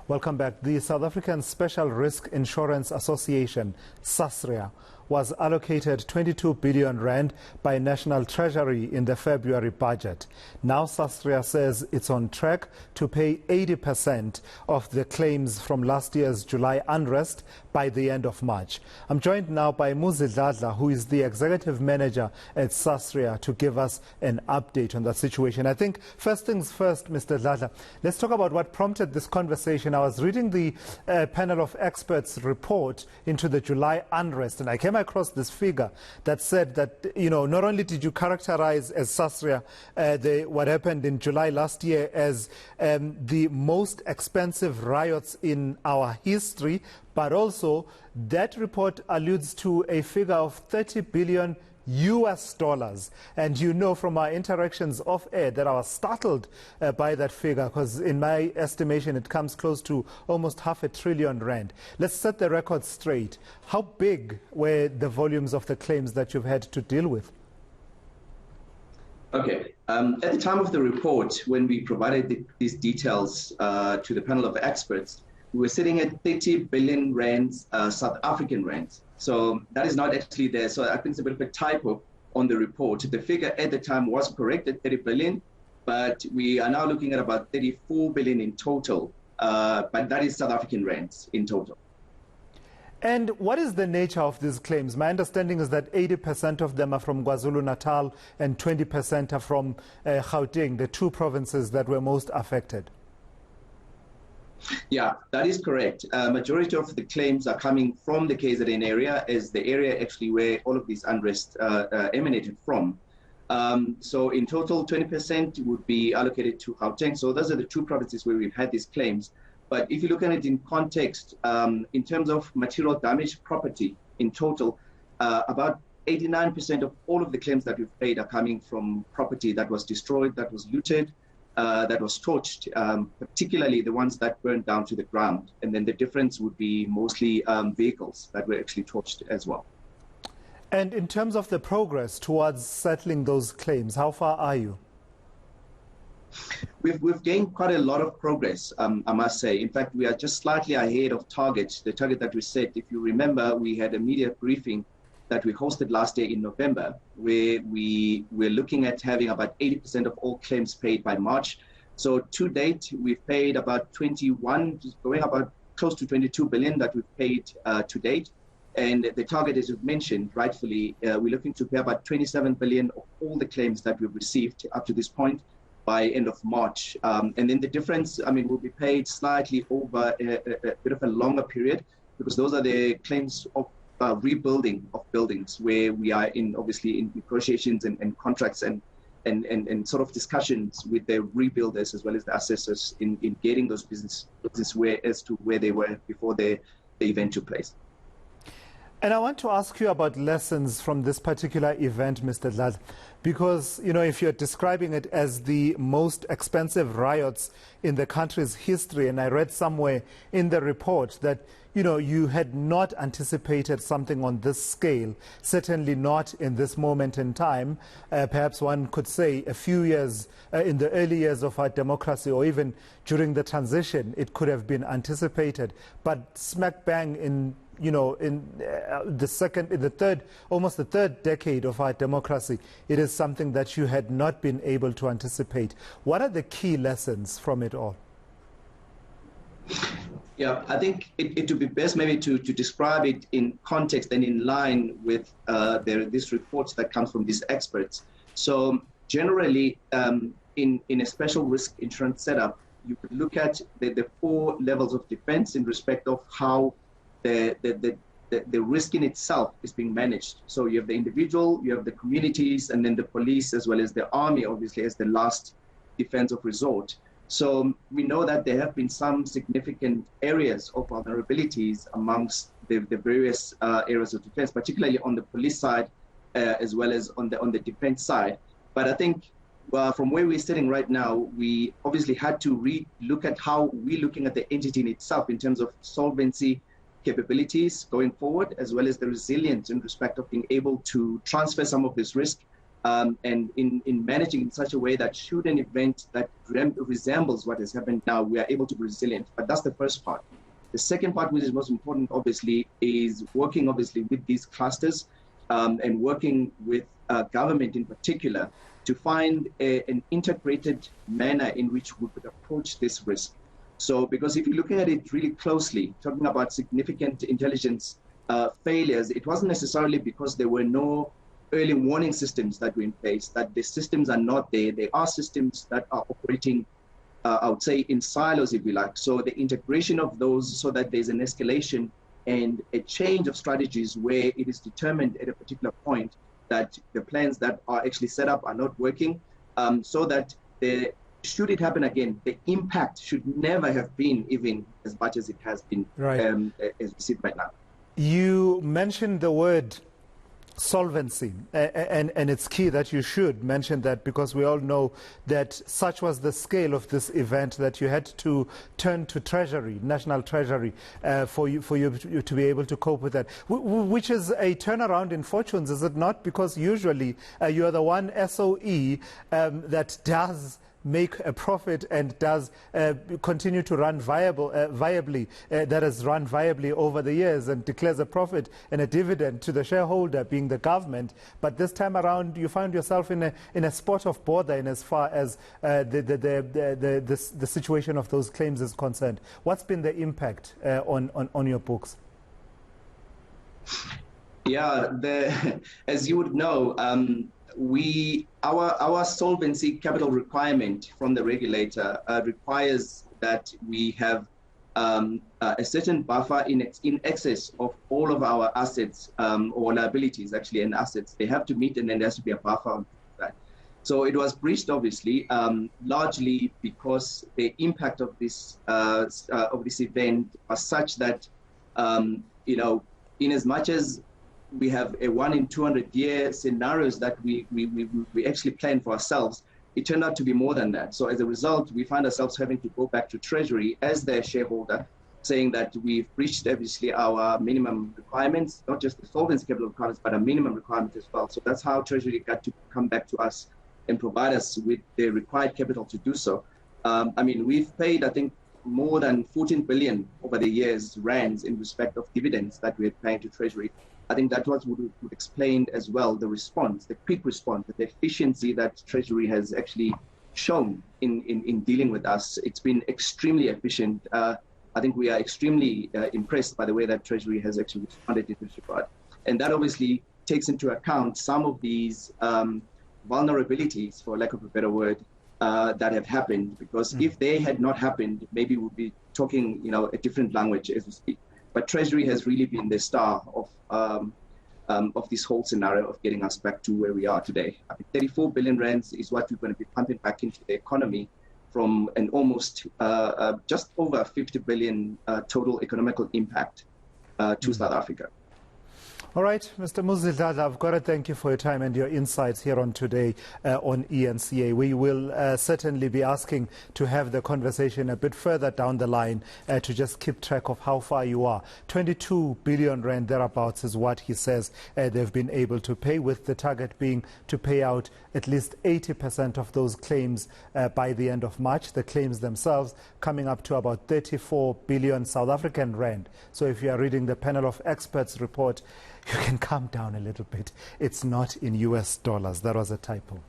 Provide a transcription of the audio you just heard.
Welcome back. The South African Special Risk Insurance Association, Sasria, was allocated 22 billion rand by National Treasury in the February budget. Now Sasria says it's on track to pay 80% of the claims from last year's July unrest by the end of March. I'm joined now by Muzi Dladla, who is the executive manager at Sasria, to give us an update on that situation. I think first things first, Mr. Dladla, let's talk about what prompted this conversation. I was reading the panel of experts report into the July unrest, and I came across this figure that said that, not only did you characterize as Sasria what happened in July last year as the most expensive riots in our history, but also that report alludes to a figure of 30 billion US dollars. And from our interactions off air that I was startled by that figure, because in my estimation it comes close to almost $500 billion rand. Let's set the record straight. How big were the volumes of the claims that you've had to deal with? Okay. At the time of the report, when we provided these details to the panel of experts, we were sitting at 30 billion rands, South African rands. So that is not actually there. So I think it's a bit of a typo on the report. The figure at the time was correct at 30 billion, but we are now looking at about 34 billion in total. But that is South African rands in total. And what is the nature of these claims? My understanding is that 80% of them are from KwaZulu-Natal and 20% are from Gauteng, the two provinces that were most affected. Yeah, that is correct. Majority of the claims are coming from the KZN area, as the area actually where all of these unrest emanated from. So in total, 20% would be allocated to Gauteng. So those are the two provinces where we've had these claims. But if you look at it in context, in terms of material damaged property in total, about 89% of all of the claims that we've paid are coming from property that was destroyed, that was looted, that was torched, particularly the ones that burned down to the ground. And then the difference would be mostly vehicles that were actually torched as well. And in terms of the progress towards settling those claims, how far are you? We've gained quite a lot of progress, I must say. In fact, we are just slightly ahead of target, the target that we set. If you remember, we had a media briefing that we hosted last year in November, where we were looking at having about 80% of all claims paid by March. So to date, we've paid about 21, going about close to 22 billion that we've paid to date. And the target, as you've mentioned, rightfully, we're looking to pay about 27 billion of all the claims that we've received up to this point by end of March. And then the difference, will be paid slightly over a bit of a longer period, because those are the claims of rebuilding of buildings, where we are obviously in negotiations and contracts and sort of discussions with the rebuilders as well as the assessors in getting those business as to where they were before the event took place. And I want to ask you about lessons from this particular event, Mr. Dladla, because, if you're describing it as the most expensive riots in the country's history, and I read somewhere in the report that, you had not anticipated something on this scale, certainly not in this moment in time. Perhaps one could say a few years, in the early years of our democracy, or even during the transition, it could have been anticipated. But smack bang in almost the third decade of our democracy, it is something that you had not been able to anticipate. What are the key lessons from it all? Yeah, I think it would be best maybe to describe it in context and in line with these reports that comes from these experts. So generally, in a special risk insurance setup, you could look at the four levels of defense in respect of how the risk in itself is being managed. So you have the individual, you have the communities, and then the police, as well as the army, obviously, as the last defense of resort. So we know that there have been some significant areas of vulnerabilities amongst the various areas of defense, particularly on the police side, as well as on the defense side. But I think from where we're sitting right now, we obviously had to look at how we're looking at the entity in itself in terms of solvency capabilities going forward, as well as the resilience in respect of being able to transfer some of this risk and in managing in such a way that should an event that resembles what has happened now, we are able to be resilient. But that's the first part. The second part, which is most important, obviously, is working, obviously, with these clusters and working with government in particular to find an integrated manner in which we could approach this risk. So, because if you're looking at it really closely, talking about significant intelligence failures, it wasn't necessarily because there were no early warning systems that were in place, that the systems are not there. There are systems that are operating, I would say, in silos, if you like. So the integration of those so that there's an escalation and a change of strategies where it is determined at a particular point that the plans that are actually set up are not working, so that should it happen again, the impact should never have been even as much as it has been, right. As we see right now. You mentioned the word solvency, and it's key that you should mention that, because we all know that such was the scale of this event that you had to turn to Treasury, National Treasury, for you to be able to cope with that, which is a turnaround in fortunes, is it not? Because usually you are the one SOE that does make a profit and does continue to run viably, that has run viably over the years and declares a profit and a dividend to the shareholder, being the government. But this time around, you find yourself in a spot of bother in as far as the situation of those claims is concerned. What's been the impact on your books? Yeah, as you would know, our solvency capital requirement from the regulator requires that we have a certain buffer in excess of all of our assets or liabilities, actually, and assets. They have to meet, and then there has to be a buffer on that. So it was breached, obviously, largely because the impact of this event was such that in as much as we have a 1 in 200 year scenarios that we actually plan for ourselves, it turned out to be more than that. So as a result, we find ourselves having to go back to Treasury as their shareholder, saying that we've breached, obviously, our minimum requirements, not just the solvency capital requirements, but a minimum requirement as well. So that's how Treasury got to come back to us and provide us with the required capital to do so. We've paid, I think, more than 14 billion over the years, rands, in respect of dividends that we're paying to Treasury. I think that was would explain as well the response, the quick response, the efficiency that Treasury has actually shown in dealing with us. It's been extremely efficient. I think we are extremely impressed by the way that Treasury has actually responded in this regard. And that obviously takes into account some of these vulnerabilities, for lack of a better word, that have happened. Because if they had not happened, maybe we'd be talking, a different language as we speak. But Treasury has really been the star of this whole scenario of getting us back to where we are today. 34 billion rands is what we're going to be pumping back into the economy from an almost just over 50 billion total economical impact to South Africa. All right, Mr. Muzi Dladla, I've got to thank you for your time and your insights here on today on eNCA. We will certainly be asking to have the conversation a bit further down the line to just keep track of how far you are. 22 billion rand thereabouts is what he says they've been able to pay, with the target being to pay out at least 80% of those claims by the end of March. The claims themselves coming up to about 34 billion South African rand. So if you are reading the panel of experts report, you can calm down a little bit. It's not in US dollars. That was a typo.